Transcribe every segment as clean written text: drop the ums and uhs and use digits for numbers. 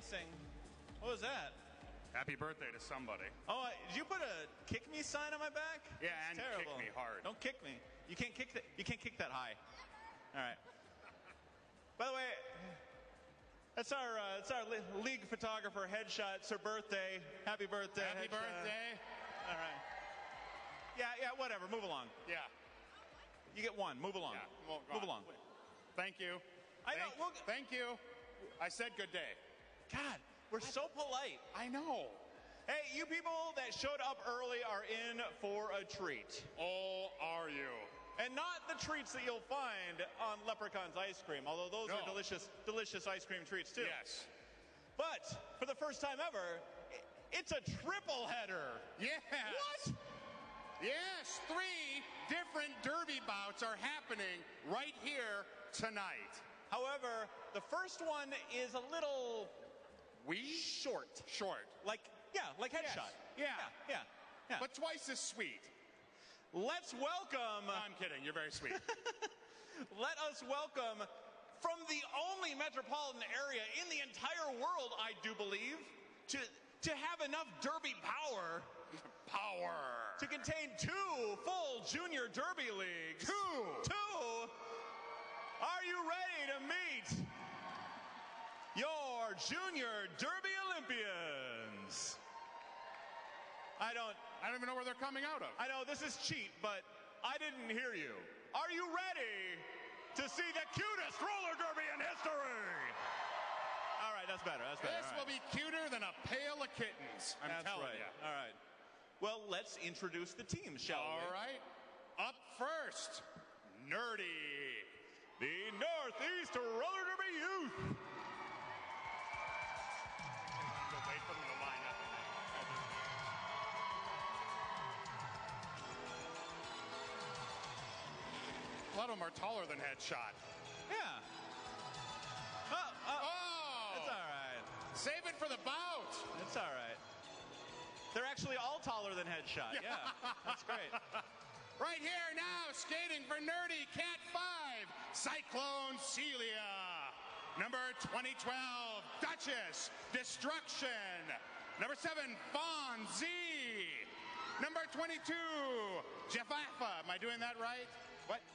dancing. What was that? Happy birthday to somebody. Oh, did you put a kick me sign on my back? Yeah, That's and terrible. kick me hard. Don't kick me. You can't kick that. You can't kick that high. All right. By the way, it's our league photographer headshot. It's her birthday. Happy birthday. Happy headshot. birthday. All right. Yeah, whatever. Move along. Yeah. You get one. Move along. Yeah. Well, move along. Thank you. Thank you. I said good day. God, we're so polite. I know. Hey, you people that showed up early are in for a treat. Oh, are you? And not the treats that you'll find on Leprechaun's ice cream, although those are delicious, delicious ice cream treats too. Yes. But for the first time ever, it's a triple header. Yes. What? Yes, 3 different derby bouts are happening right here tonight. However, the first one is a little short. Like headshot. Yes. Yeah. But twice as sweet. Let's welcome... No, I'm kidding. You're very sweet. Let us welcome, from the only metropolitan area in the entire world, I do believe, to have enough derby power to contain 2 full junior derby leagues. 2. Are you ready to meet your junior derby Olympians? I don't even know where they're coming out of. I know this is cheap, but I didn't hear you. Are you ready to see the cutest roller derby in history? All right, that's better. This will be cuter than a pail of kittens. I'm telling you. All right. Well, let's introduce the team, shall we? All right. Up first, Nerdy, the Northeast Roller Derby Youth. Wait for them to line up. A lot of them are taller than Headshot. Yeah. Oh! It's all right. Save it for the bout. It's all right. They're actually all taller than Headshot. Yeah. That's great. Right here now, skating for Nerdy, Cat 5, Cyclone Celia. Number 2012, Duchess, Destruction. Number 7, Fawn Z. Number 22, Jeffafa. Am I doing that right? What?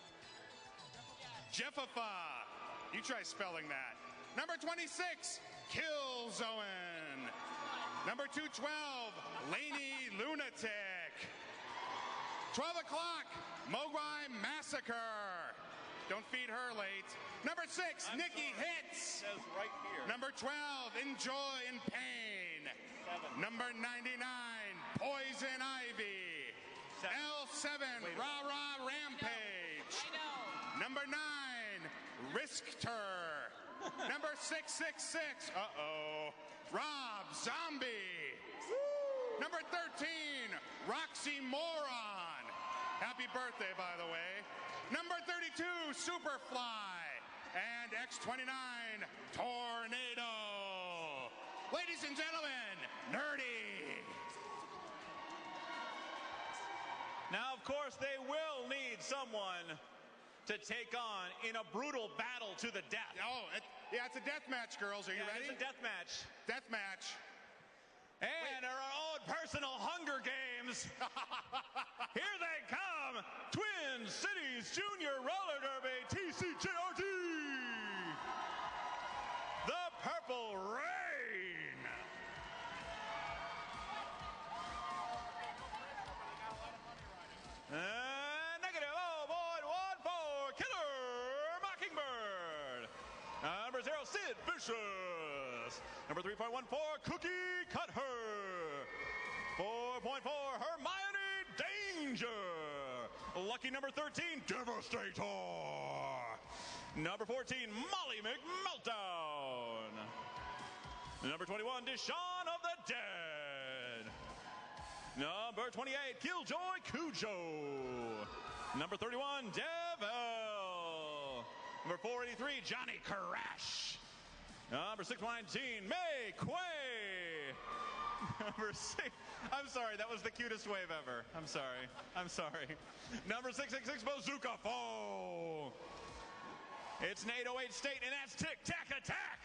Jeffafa. You try spelling that. Number 26, Killzone. Number 212, Laney Lunatic. 12 o'clock, Mogwai Massacre. Don't feed her late. Number 6, Nikki Hits. It says right here. Number 12, Enjoy in Pain. 7. Number 99, Poison Ivy. 7. L7, Rah Rah Rampage. I know. Number 9, Risk-Ter. Number 666, Rob Zombie. Woo! Number 13, Roxy Moron. Happy birthday, by the way. Number 32, Superfly. And X29, Tornado. Ladies and gentlemen, Nerdy. Now, of course, they will need someone to take on in a brutal battle to the death. Oh, yeah, it's a death match, girls. Are you ready? It's a death match. Death match. And our own personal Hunger Games. Here they come. Twin Cities Junior Roller Derby, TCJRD. The Purple Rain. Negative 0.14, Killer Mockingbird. Number 0, Sid Vicious. Number 3.14, Cookie Cutter. 4.4, Hermione Danger. Lucky number 13, Devastator. Number 14, Molly McMeltdown. Number 21, Deshaun of the Dead. Number 28, Killjoy Cujo. Number 31, Devil. Number 483, Johnny Crash. Number 619, May Quay. Number 6, I'm sorry, that was the cutest wave ever. I'm sorry. Number 666, Bazooka Foe. It's an 808 state, and that's Tic Tac Attack.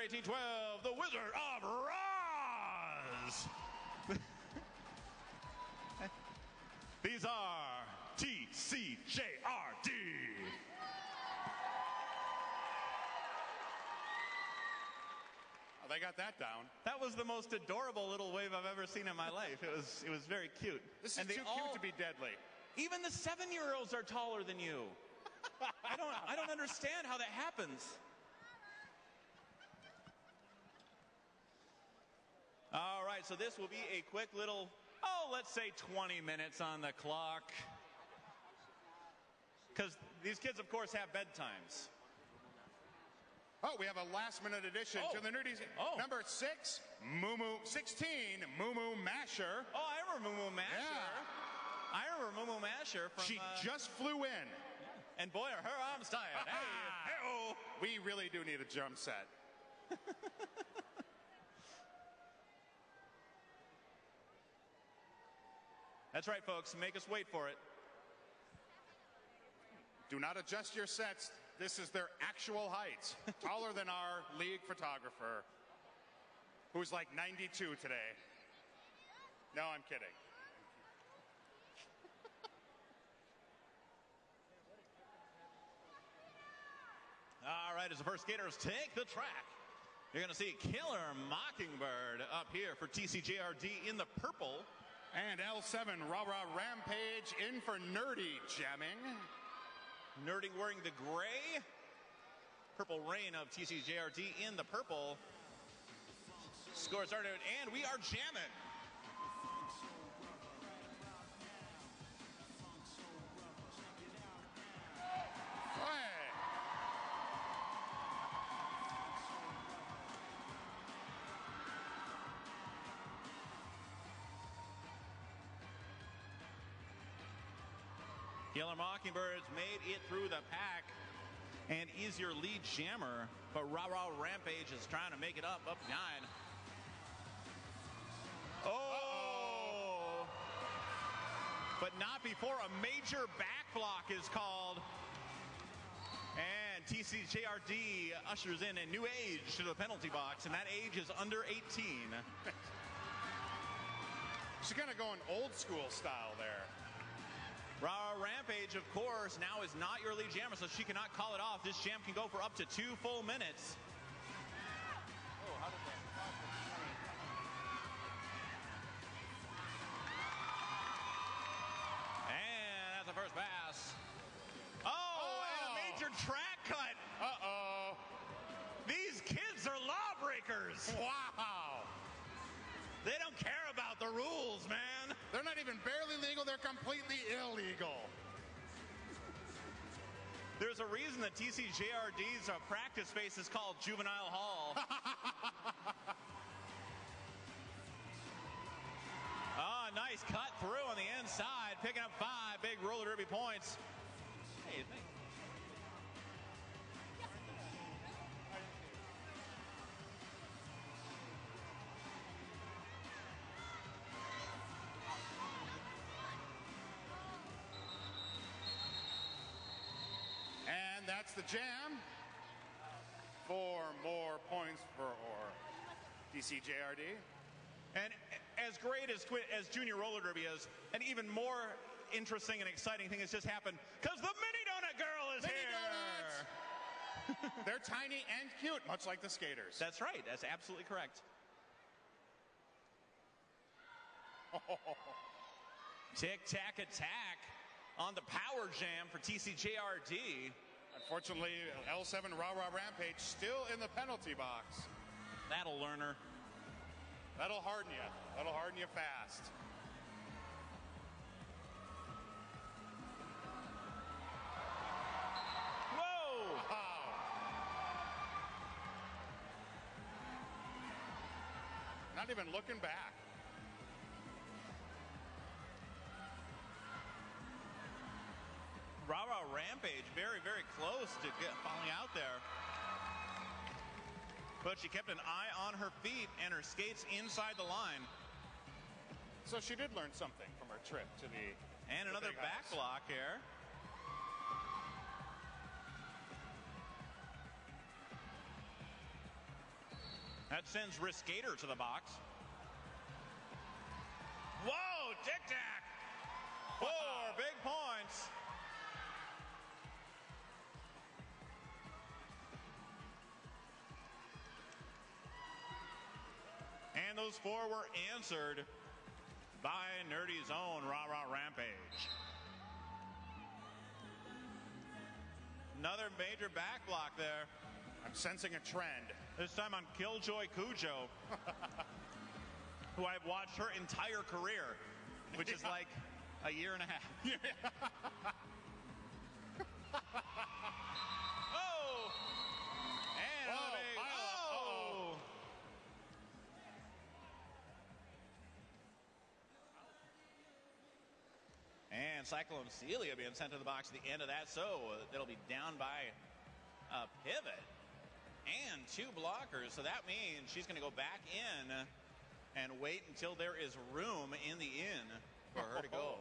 1812, the Wizard of Oz. These are TCJRD. Oh, they got that down. That was the most adorable little wave I've ever seen in my life. It was very cute. This is too cute to be deadly. Even the 7-year-olds are taller than you. I don't understand how that happens. All right, so this will be a quick little, let's say 20 minutes on the clock. Because these kids, of course, have bedtimes. Oh, we have a last-minute addition to the Nerdy. Number 6, 16, Moo Moo Masher. Oh, I remember Moo Moo Masher. Yeah. I remember Moo Moo Masher from... She just flew in. And boy, are her arms tired. Hey-oh. We really do need a drum set. That's right, folks. Make us wait for it. Do not adjust your sets. This is their actual height. Taller than our league photographer, who's like 92 today. No, I'm kidding. All right, as the first skaters take the track, you're going to see Killer Mockingbird up here for TCJRD in the purple. And L7 Rah Rah Rampage in for Nerdy jamming. Nerdy wearing the gray. Purple Rain of TCJRD in the purple. Score started, and we are jamming. Killer Mockingbirds made it through the pack and is your lead jammer, but Rah Rah Rampage is trying to make it up 9. Oh! But not before a major back block is called. And TCJRD ushers in a new age to the penalty box, and that age is under 18. She's kind of going old school style there. Rah Rah Rampage, of course, now is not your lead jammer, so she cannot call it off. This jam can go for up to 2 full minutes. Oh, how did that? And that's the first pass. Oh, and a major track cut. Uh-oh. These kids are lawbreakers. Wow. They don't care about the rules, man. They're not even barely legal, they're completely illegal. There's a reason that TCJRD's practice space is called Juvenile Hall. Nice cut through on the inside, picking up 5 big roller derby points. Hey, thanks. And that's the jam. 4 more points for TCJRD. And as great as Junior Roller Derby is, an even more interesting and exciting thing has just happened because the Mini Donut Girl is here. They're tiny and cute, much like the skaters. That's right. That's absolutely correct. Tic-tac attack on the power jam for TCJRD. Unfortunately, L7 Rah Rah Rampage still in the penalty box. That'll learn her. That'll harden you. That'll harden you fast. Whoa! Wow. Not even looking back. Rah Rah Rampage very, very close to falling out there. But she kept an eye on her feet and her skates inside the line. So she did learn something from her trip to the... And another back block here. That sends Riscator to the box. Whoa, tic-tac. 4 big points. And those 4 were answered by Nerdy's own Rah-Rah Rampage. Another major back block there. I'm sensing a trend. This time on Killjoy Cujo, who I've watched her entire career, which is like a year and a half. Oh! And another big, oh! And Cyclone Celia being sent to the box at the end of that, so it'll be down by a pivot and 2 blockers. So that means she's going to go back in and wait until there is room in the inn for her to go.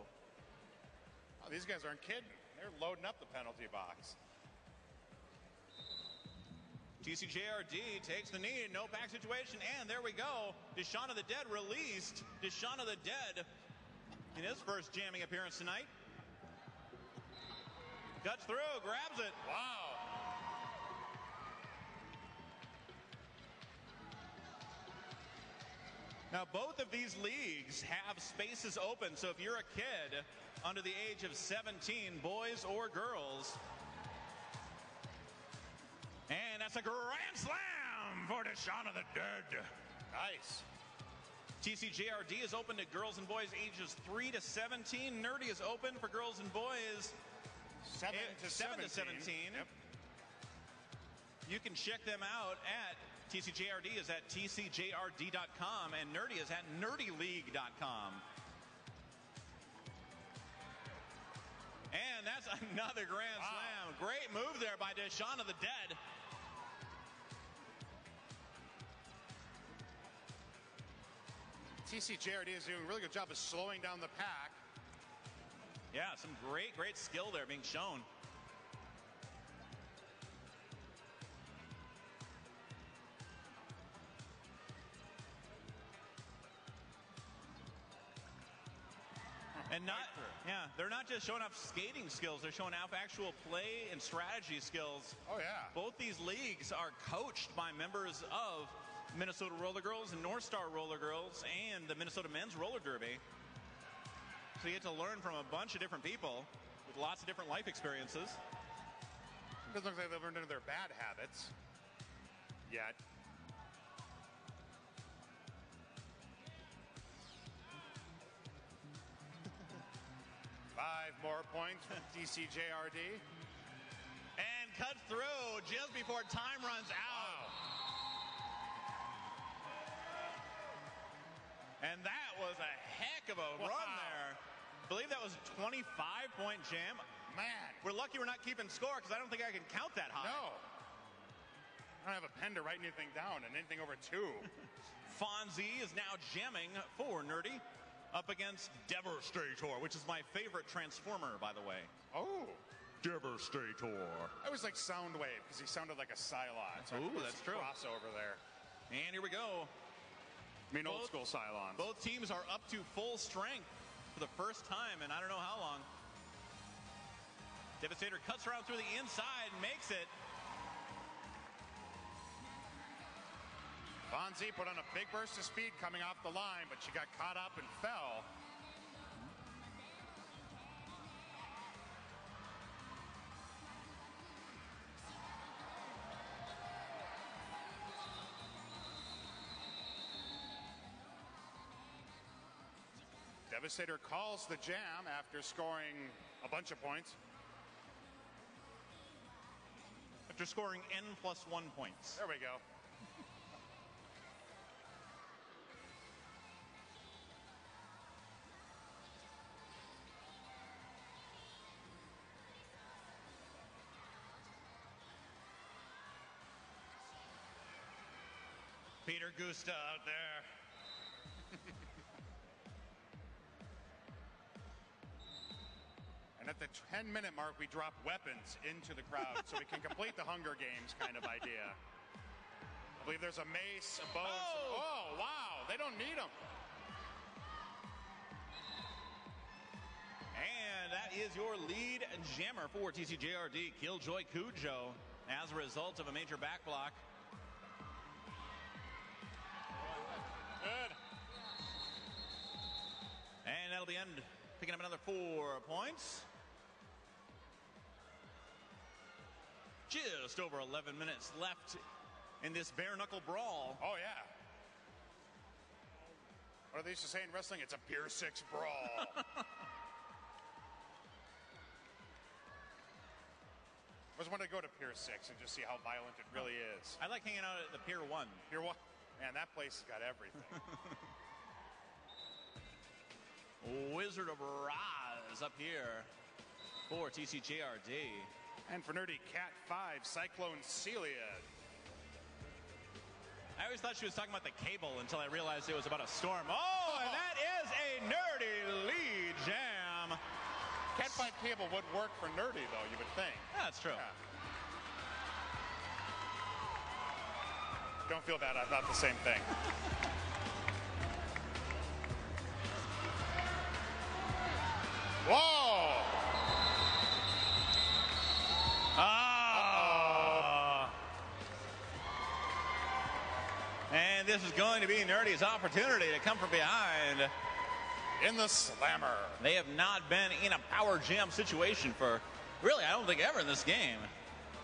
Oh, these guys aren't kidding. They're loading up the penalty box. TCJRD takes the knee, no pack situation, and there we go. Deshaun of the Dead released. Deshaun of the Dead in his first jamming appearance tonight. Cuts through, grabs it. Wow. Now, both of these leagues have spaces open, so if you're a kid under the age of 17, boys or girls, and that's a grand slam for Deshaun of the Dead. Nice. TCJRD is open to girls and boys ages 3 to 17. Nerdy is open for girls and boys 7 to 17. Yep. You can check them out at TCJRD is at TCJRD.com and Nerdy is at NerdyLeague.com. And that's another grand slam. Great move there by Deshaun of the Dead. TCJRD is doing a really good job of slowing down the pack. Yeah, some great skill there being shown. And they're not just showing off skating skills, they're showing off actual play and strategy skills. Oh, yeah. Both these leagues are coached by members of Minnesota RollerGirls and North Star RollerGirls and the Minnesota Men's Roller Derby. So you get to learn from a bunch of different people with lots of different life experiences. It doesn't look like they've learned into their bad habits yet. Five more points from TCJRD. And cut through just before time runs out. Wow. And that was a heck of a run there. I believe that was a 25-point jam. Man. We're lucky we're not keeping score because I don't think I can count that high. No. I don't have a pen to write anything down, and anything over 2. Fonzie is now jamming for Nerdy up against Devastator, which is my favorite Transformer, by the way. Oh. Devastator. I was like Soundwave because he sounded like a Cylon. So Ooh, that's true. Crossover there. And here we go. I mean, old school Cylons. Both teams are up to full strength for the first time in I don't know how long. Devastator cuts around through the inside and makes it. Fonzie put on a big burst of speed coming off the line, but she got caught up and fell. Devastator calls the jam after scoring a bunch of points. After scoring N+1 points. There we go. Peter Gusta out there. And at the 10-minute mark, we drop weapons into the crowd so we can complete the Hunger Games kind of idea. I believe there's a mace, a bow. Oh, wow. They don't need them. And that is your lead jammer for TCJRD, Killjoy Cujo, as a result of a major back block. Good. And that'll be end, picking up another 4 points. Just over 11 minutes left in this bare knuckle brawl. Oh, yeah. What are they used to say in wrestling? It's a Pier 6 brawl. I just want to go to Pier 6 and just see how violent it really is. I like hanging out at the Pier 1. Pier 1? Man, that place has got everything. Wizard of Roz up here for TCJRD. And for Nerdy Cat 5, Cyclone Celia. I always thought she was talking about the cable until I realized it was about a storm. Oh, and that is a Nerdy lead jam. Cat 5 cable would work for Nerdy, though, you would think. Yeah, that's true. Yeah. Don't feel bad, I thought the same thing. Whoa! And this is going to be Nerdy's opportunity to come from behind. In the slammer. They have not been in a power jam situation for, really, I don't think ever in this game.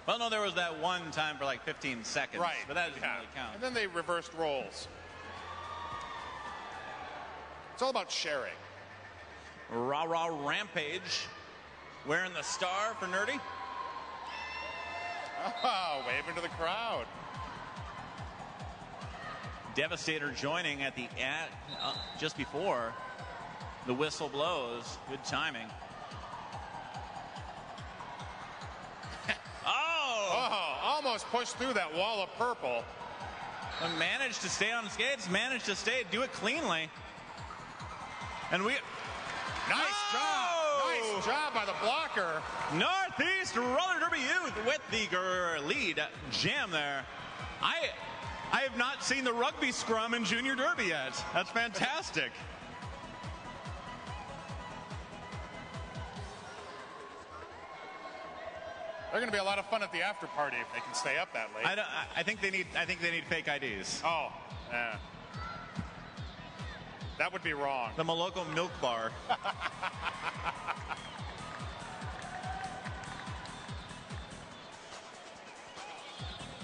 Well, no, there was that one time for like 15 seconds. Right. But that doesn't really count. And then they reversed roles. It's all about sharing. Rah-rah Rampage wearing the star for Nerdy. Oh, waving to the crowd. Devastator joining at the just before the whistle blows. Good timing. Oh, almost pushed through that wall of purple. But managed to stay on skates, managed to do it cleanly. And we... Nice job. Nice job by the blocker. Northeast Roller Derby Youth with the lead jam there. I have not seen the rugby scrum in Junior Derby yet. That's fantastic. They're going to be a lot of fun at the after party if they can stay up that late. I think they need fake IDs. Oh, yeah. That would be wrong. The Moloko Milk Bar.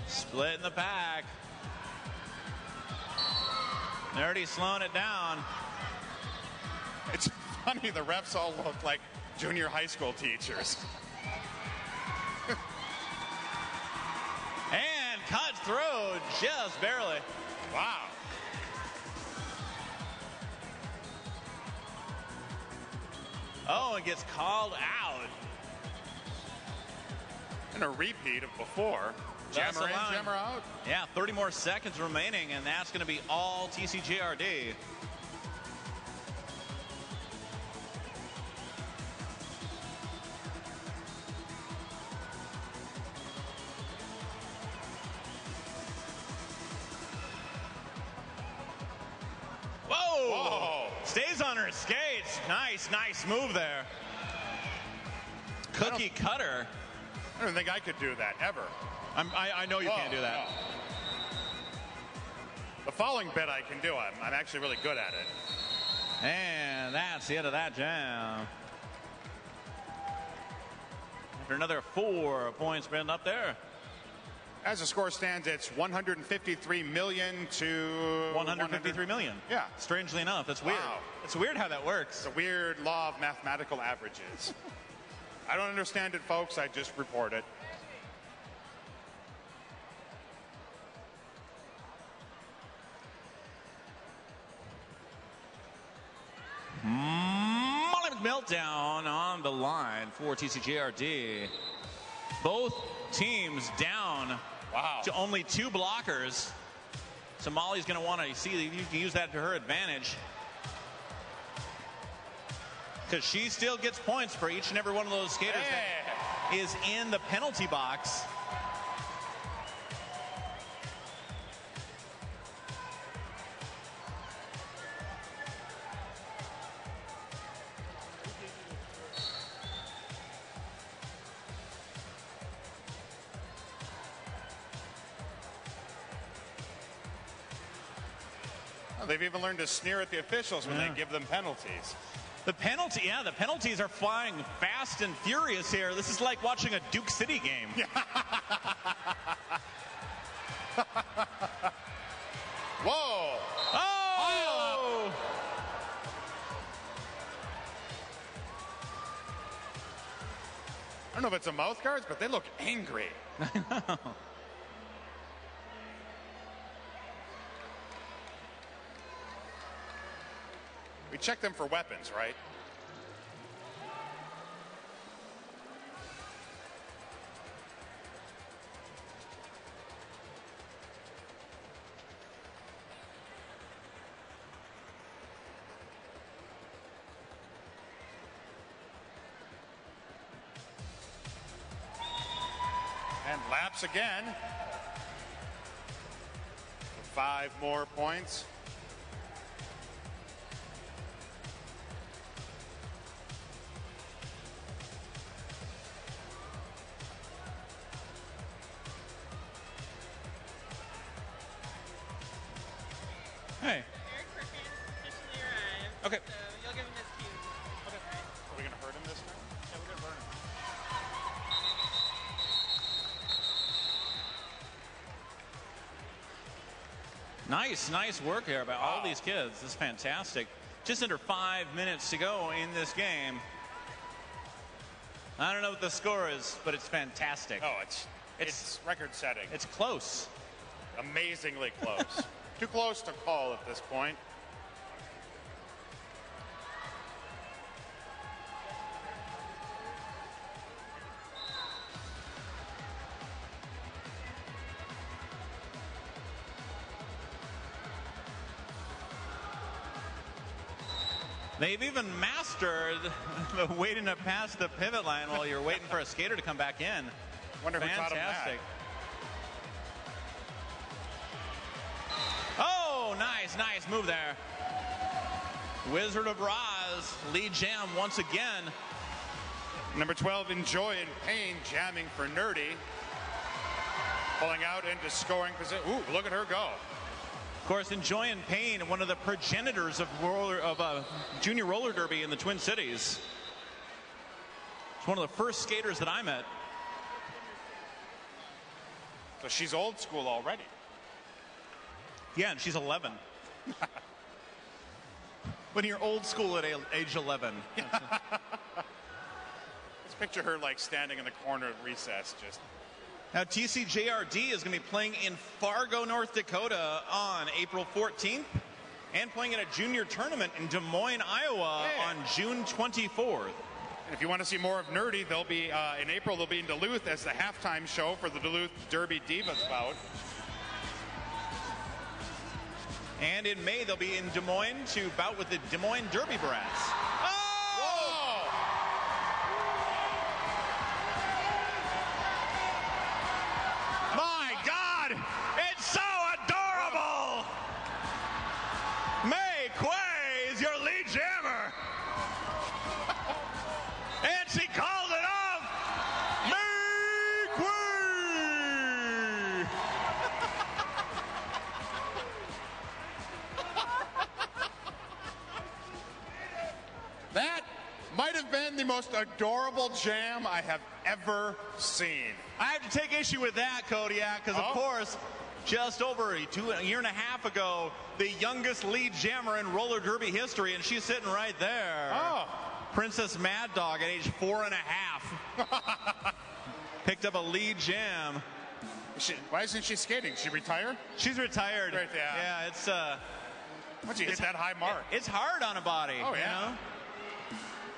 Split in the pack. Nerdy slowing it down. It's funny, the refs all look like junior high school teachers. And cut through just barely. Wow. Oh, and gets called out. And a repeat of before. Jammer in, jammer out. Yeah, 30 more seconds remaining, and that's going to be all TCJRD. Whoa! Stays on her skates. Nice move there. Cookie cutter. I don't think I could do that, ever. I know you can't do that. No. The following bit I can do. I'm actually really good at it. And that's the end of that jam. After another 4 points been up there. As the score stands, it's 153 million to 153 million. Yeah. Strangely enough, that's weird. Wow. It's weird how that works. It's a weird law of mathematical averages. I don't understand it, folks. I just report it. Meltdown on the line for TCJRD. Both teams down to only 2 blockers. So Molly's going to want to see if you can use that to her advantage, because she still gets points for each and every one of those skaters that is in the penalty box. Well, they've even learned to sneer at the officials when they give them penalties. The penalties are flying fast and furious here. This is like watching a Duke City game. Whoa! Oh! I don't know if it's a mouth guards, but they look angry. We check them for weapons, right? And laps again. 5 more points. Hey. Eric Perkins officially arrived. Okay. So you'll give him his cue. Okay. Are we going to hurt him this time? Yeah, we're gonna burn him. Nice work here by all these kids. This is fantastic. Just under 5 minutes to go in this game. I don't know what the score is, but it's fantastic. Oh, it's record-setting. It's close. Amazingly close. Too close to call at this point. They've even mastered the waiting to pass the pivot line while you're waiting for a skater to come back in. Wonder who taught him that. Fantastic. Oh, nice move there. Wizard of Roz, lead jam once again. Number 12, Enjoy in Pain, jamming for Nerdy. Pulling out into scoring position. Ooh, look at her go. Of course, Enjoy in Pain, one of the progenitors of junior roller derby in the Twin Cities. It's one of the first skaters that I met. So she's old school already. Yeah, and she's 11. When you're old school at age 11. Let's picture her like standing in the corner at recess just. Now, TCJRD is going to be playing in Fargo, North Dakota on April 14th and playing in a junior tournament in Des Moines, Iowa on June 24th. And if you want to see more of Nerdy, they'll be in April. They'll be in Duluth as the halftime show for the Duluth Derby Divas bout. And in May, they'll be in Des Moines to bout with the Des Moines Derby Brats. Whoa! My God, it's so adorable! May Quay is your lead jammer. And she called it off! May Quay! That might have been the most adorable jam I have ever seen. I have to take issue with that, Kodiak, because of course, just over a year and a half ago, the youngest lead jammer in roller derby history, and she's sitting right there. Oh. Princess Mad Dog at age 4.5. Picked up a lead jam. Why isn't she skating? She retired? She's retired. Right, yeah. Yeah, it's Once you hit that high mark. it's hard on a body. Oh, yeah. You know?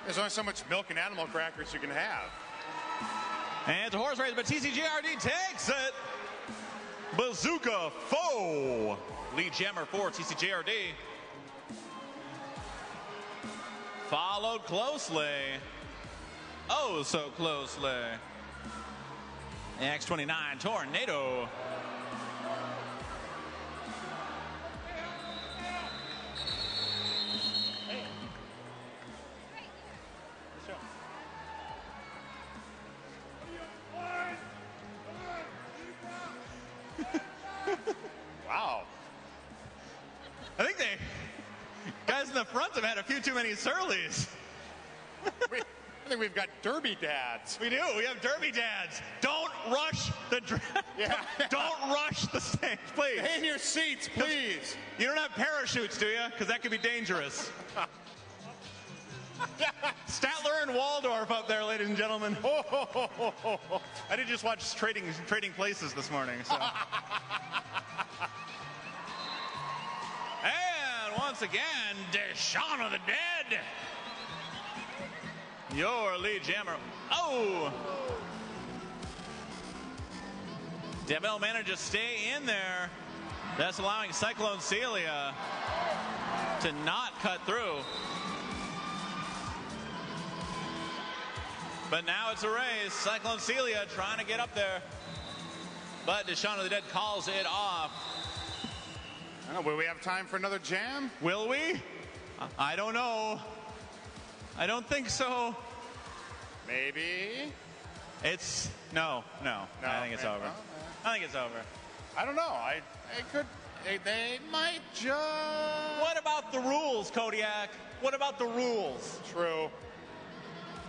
There's only so much milk and animal crackers you can have. And it's a horse race, but TCJRD takes it. Bazooka Foe. Lead jammer for TCJRD. Followed closely. Oh, so closely. X29 Tornado. Wow. I think guys in the front have had a few too many Surleys. I think we've got derby dads. We do. We have derby dads. Don't rush the Don't rush the stage, please. Stay in your seats, please. You don't have parachutes, do you? Because that could be dangerous. Statler and Waldorf up there, ladies and gentlemen. I did just watch Trading Places this morning. So. And once again, Deshaun of the Dead. Your lead jammer. Oh! Devil managed to stay in there. That's allowing Cyclone Celia to not cut through. But now it's a race. Cyclone Celia trying to get up there. But Deshaun of the Dead calls it off. Will we have time for another jam? Will we? I don't know. I don't think so. Maybe. It's no. I think it's over. I think it's over. I don't know. They might just. What about the rules, Kodiak? What about the rules? True.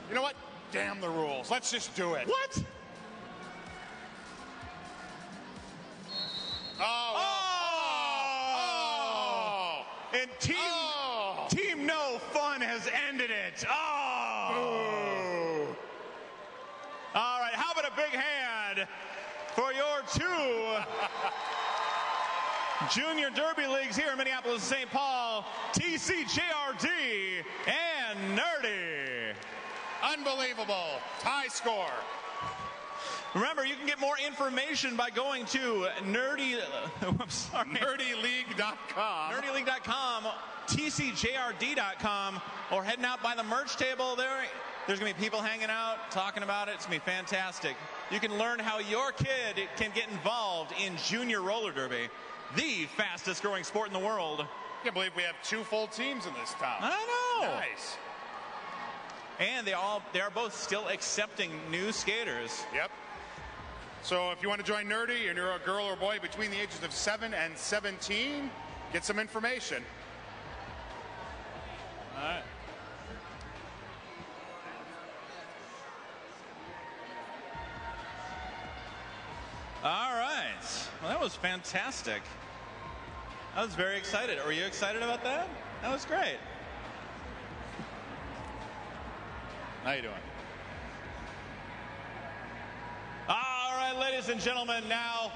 You know what? Damn the rules. Let's just do it. What? And Team No Fun has ended it. All right, how about a big hand for your two Junior Derby Leagues here in Minneapolis and St. Paul, TCJRD and Nerdy. Unbelievable. Tie score. Remember, you can get more information by going to nerdyleague.com, TCJRD.com, or heading out by the merch table there. There's going to be people hanging out, talking about it. It's going to be fantastic. You can learn how your kid can get involved in junior roller derby, the fastest growing sport in the world. I can't believe we have 2 full teams in this town. I know. Nice. And they are both still accepting new skaters. Yep. So if you want to join Nerdy and you're a girl or boy between the ages of 7 and 17, get some information. All right. All right. Well, that was fantastic. I was very excited. Were you excited about that? That was great. How you doing? All right, ladies and gentlemen, now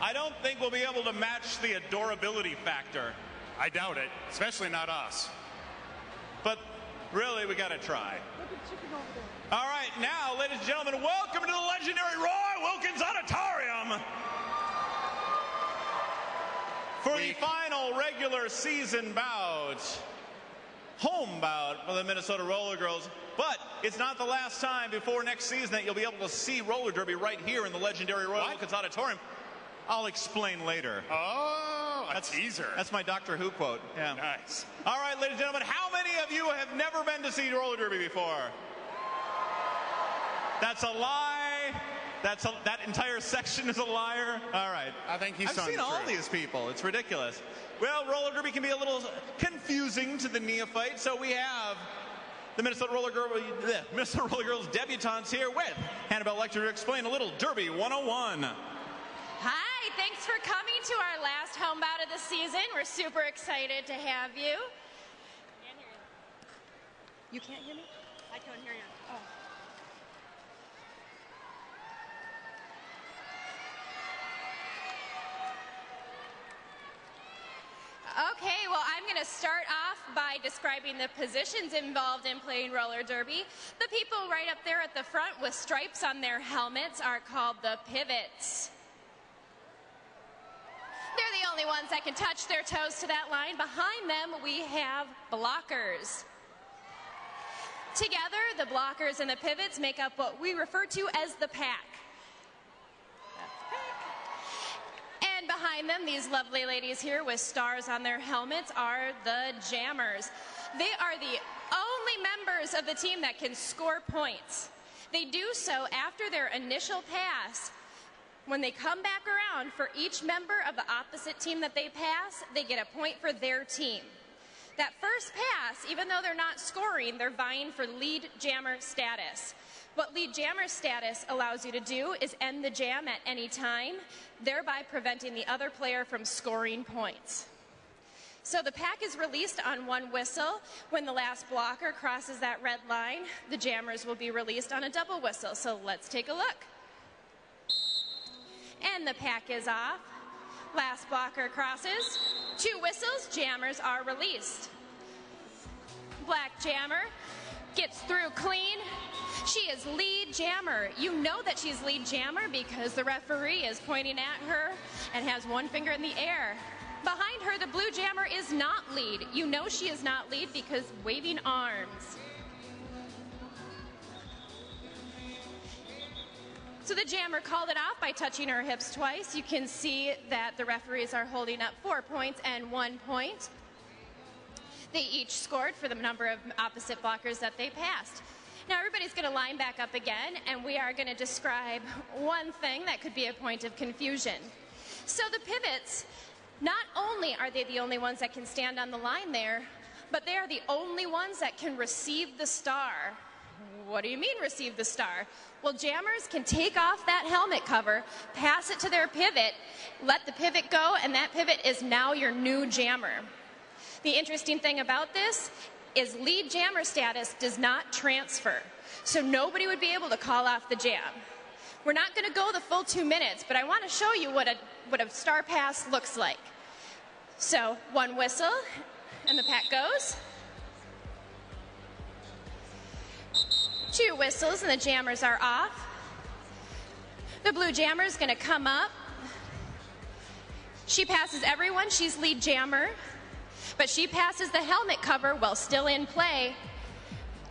I don't think we'll be able to match the adorability factor. I doubt it, especially not us. But really, we got to try. All right, now, ladies and gentlemen, welcome to the legendary Roy Wilkins Auditorium for the final regular season bout. Home bout for the Minnesota RollerGirls, but it's not the last time before next season that you'll be able to see roller derby right here in the legendary Roy Wilkins Auditorium. I'll explain later. Oh, a teaser. That's my Doctor Who quote. Yeah. Nice. All right, ladies and gentlemen, how many of you have never been to see roller derby before? That's a lie. That entire section is a liar. All right. I think he's I've seen all these people. It's ridiculous. Well, roller derby can be a little confusing to the neophyte, so we have the Minnesota RollerGirls debutantes here with Hannibal Lecter to explain a little Derby 101. Hi, thanks for coming to our last home bout of the season. We're super excited to have you. Can't hear you. You can't hear me? I can't hear you. Oh. Okay, well, I'm going to start off by describing the positions involved in playing roller derby. The people right up there at the front with stripes on their helmets are called the pivots. They're the only ones that can touch their toes to that line. Behind them, we have blockers. Together, the blockers and the pivots make up what we refer to as the pack. And behind them, these lovely ladies here with stars on their helmets are the jammers. They are the only members of the team that can score points. They do so after their initial pass, When they come back around, for each member of the opposite team that they pass, they get a point for their team. That first pass, even though they're not scoring, they're vying for lead jammer status. What lead jammer status allows you to do is end the jam at any time, thereby preventing the other player from scoring points. So the pack is released on one whistle. When the last blocker crosses that red line, the jammers will be released on a double whistle. So let's take a look. And the pack is off. Last blocker crosses. 2 whistles, jammers are released. Black jammer gets through clean. She is lead jammer. You know that she's lead jammer because the referee is pointing at her and has one finger in the air. Behind her, the blue jammer is not lead. You know she is not lead because waving arms. So the jammer called it off by touching her hips twice. You can see that the referees are holding up 4 points and 1 point. They each scored for the number of opposite blockers that they passed. Now everybody's going to line back up again, and we are going to describe one thing that could be a point of confusion. So the pivots, not only are they the only ones that can stand on the line there, but they are the only ones that can receive the star. What do you mean receive the star? Well, jammers can take off that helmet cover, pass it to their pivot, let the pivot go, and that pivot is now your new jammer. The interesting thing about this is lead jammer status does not transfer. So nobody would be able to call off the jam. We're not going to go the full 2 minutes, but I want to show you what a star pass looks like. So 1 whistle, and the pack goes. 2 whistles, and the jammers are off. The blue jammer is going to come up. She passes everyone. She's lead jammer. But she passes the helmet cover while still in play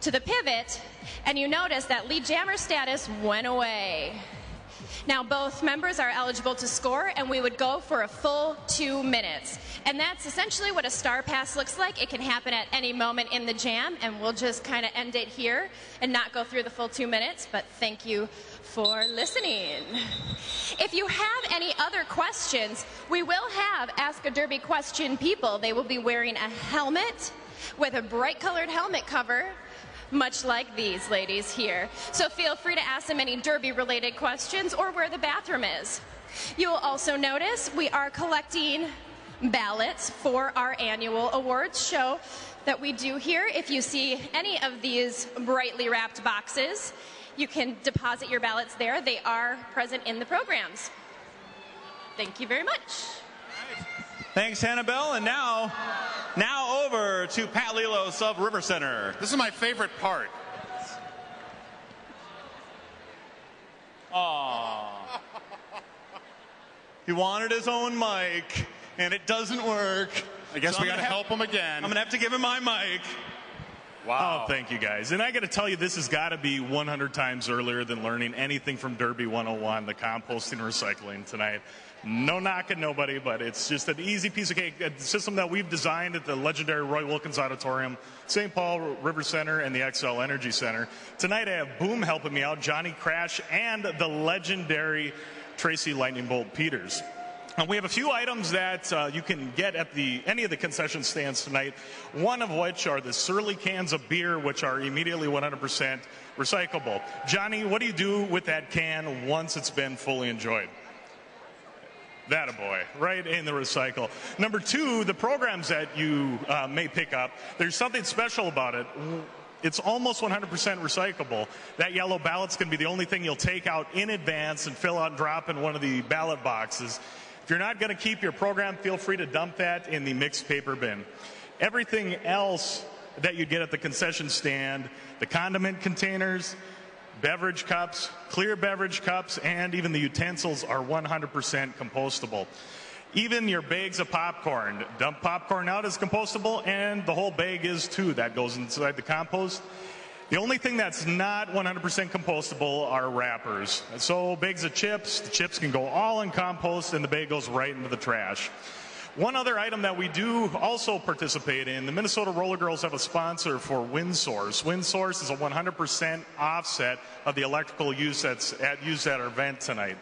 to the pivot, and you notice that lead jammer status went away. Now both members are eligible to score, and we would go for a full 2 minutes. And that's essentially what a star pass looks like. It can happen at any moment in the jam, and we'll just kind of end it here and not go through the full 2 minutes, but thank you for listening. If you have any other questions, we will have Ask a Derby Question people. They will be wearing a helmet with a bright colored helmet cover, much like these ladies here. So feel free to ask them any Derby related questions or where the bathroom is. You will also notice we are collecting ballots for our annual awards show that we do here. If you see any of these brightly wrapped boxes, you can deposit your ballots there. They are present in the programs. Thank you very much. Thanks, Hannibal. And now over to Pat Lelos of River Center. This is my favorite part. Aww. He wanted his own mic, and it doesn't work. I guess so we got to help him again. I'm going to have to give him my mic. Wow. Oh, thank you, guys. And I got to tell you, this has got to be 100 times earlier than learning anything from Derby 101, the composting and recycling tonight. No knocking nobody, but it's just an easy piece of cake. A system that we've designed at the legendary Roy Wilkins Auditorium, St. Paul River Center, and the XL Energy Center. Tonight I have Boom helping me out, Johnny Crash, and the legendary Tracy Lightning Bolt Peters. We have a few items that you can get at any of the concession stands tonight, one of which are the Surly cans of beer, which are immediately 100% recyclable. Johnny, what do you do with that can once it's been fully enjoyed? That a boy, right in the recycle. Number 2, the programs that you may pick up, there's something special about it. It's almost 100% recyclable. That yellow ballot's going to be the only thing you'll take out in advance and fill out and drop in one of the ballot boxes. If you're not going to keep your program, feel free to dump that in the mixed paper bin. Everything else that you get at the concession stand, the condiment containers, beverage cups, clear beverage cups, and even the utensils are 100% compostable. Even your bags of popcorn, dump popcorn out is compostable, and the whole bag is too. That goes inside the compost. The only thing that's not 100% compostable are wrappers. So bags of chips, the chips can go all in compost, and the bag goes right into the trash. One other item that we do also participate in, the Minnesota RollerGirls have a sponsor for WindSource. WindSource is a 100% offset of the electrical use that's used at our event tonight.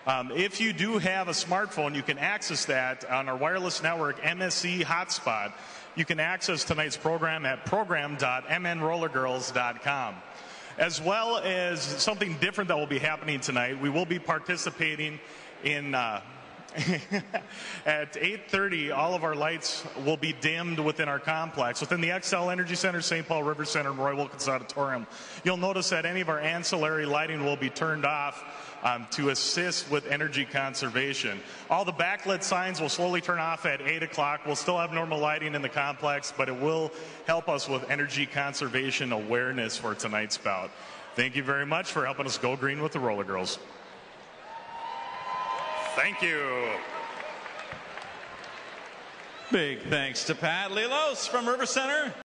If you do have a smartphone, you can access that on our wireless network, MSC Hotspot. You can access tonight's program at program.mnrollergirls.com. As well as something different that will be happening tonight, we will be participating in at 8:30, all of our lights will be dimmed within our complex. Within the XL Energy Center, St. Paul River Center, and Roy Wilkins Auditorium, you'll notice that any of our ancillary lighting will be turned off to assist with energy conservation. All the backlit signs will slowly turn off at 8 o'clock. We'll still have normal lighting in the complex, but it will help us with energy conservation awareness for tonight's bout. Thank you very much for helping us go green with the Roller Girls. Thank you. Big thanks to Pat Lilos from River Center.